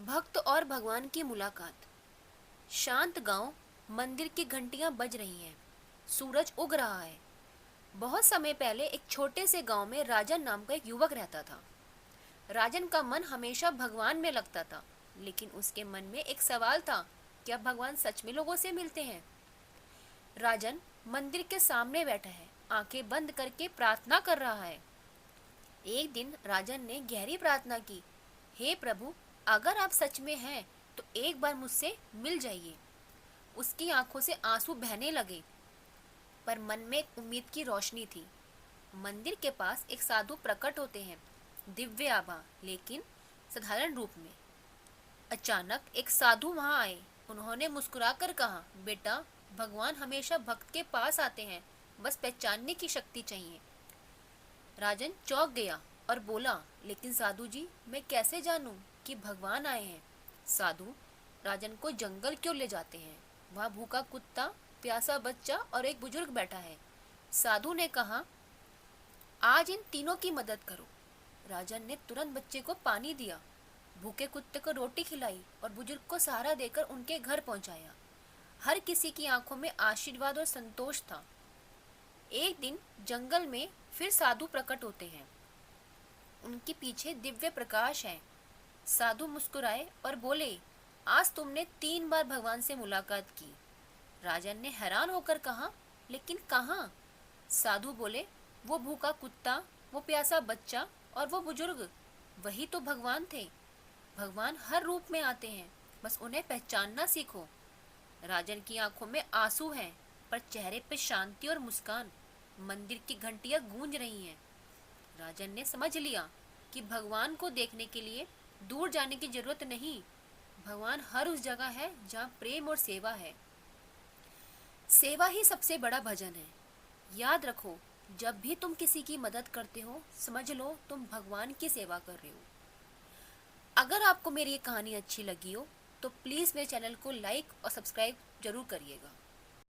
भक्त और भगवान की मुलाकात। शांत गांव, मंदिर की घंटियां बज रही हैं, सूरज उग रहा है। बहुत समय पहले एक छोटे से गांव में राजन नाम का एक युवक रहता था। राजन का मन हमेशा भगवान में लगता था, लेकिन उसके मन में एक सवाल था, क्या भगवान सच में लोगों से मिलते हैं? राजन मंदिर के सामने बैठा है, आंखें बंद करके प्रार्थना कर रहा है। एक दिन राजन ने गहरी प्रार्थना की, हे प्रभु, अगर आप सच में हैं तो एक बार मुझसे मिल जाइए। उसकी आंखों से आंसू बहने लगे, पर मन में एक उम्मीद की रोशनी थी। मंदिर के पास एक साधु प्रकट होते हैं, दिव्य आभा लेकिन साधारण रूप में। अचानक एक साधु वहां आए। उन्होंने मुस्कुराकर कहा, बेटा, भगवान हमेशा भक्त के पास आते हैं, बस पहचानने की शक्ति चाहिए। राजन चौंक गया और बोला, लेकिन साधु जी, मैं कैसे जानूं कि भगवान आए हैं? साधु राजन को जंगल क्यों ले जाते हैं। वहाँ भूखा कुत्ता, प्यासा बच्चा और एक बुजुर्ग बैठा है। साधु ने कहा, आज इन तीनों की मदद करो। राजन ने तुरंत बच्चे को पानी दिया, भूखे कुत्ते को रोटी खिलाई और बुजुर्ग को सहारा देकर उनके घर पहुंचाया। हर किसी की आंखों में आशीर्वाद और संतोष था। एक दिन जंगल में फिर साधु प्रकट होते हैं। उनके पीछे दिव्य प्रकाश है। साधु मुस्कुराए और बोले, आज तुमने 3 बार भगवान से मुलाकात की। राजन ने हैरान होकर कहा, लेकिन कहाँ? साधु बोले, वो भूखा कुत्ता, वो प्यासा बच्चा और वो बुजुर्ग, वही तो भगवान थे। भगवान हर रूप में आते हैं, बस उन्हें पहचानना सीखो। राजन की आंखों में आंसू हैं, पर चेहरे पे शांति और मुस्कान। मंदिर की घंटियां गूंज रही हैं। राजन ने समझ लिया कि भगवान को देखने के लिए दूर जाने की जरूरत नहीं। भगवान हर उस जगह है जहाँ प्रेम और सेवा है। सेवा ही सबसे बड़ा भजन है। याद रखो, जब भी तुम किसी की मदद करते हो, समझ लो तुम भगवान की सेवा कर रहे हो। अगर आपको मेरी ये कहानी अच्छी लगी हो तो प्लीज़ मेरे चैनल को लाइक और सब्सक्राइब जरूर करिएगा।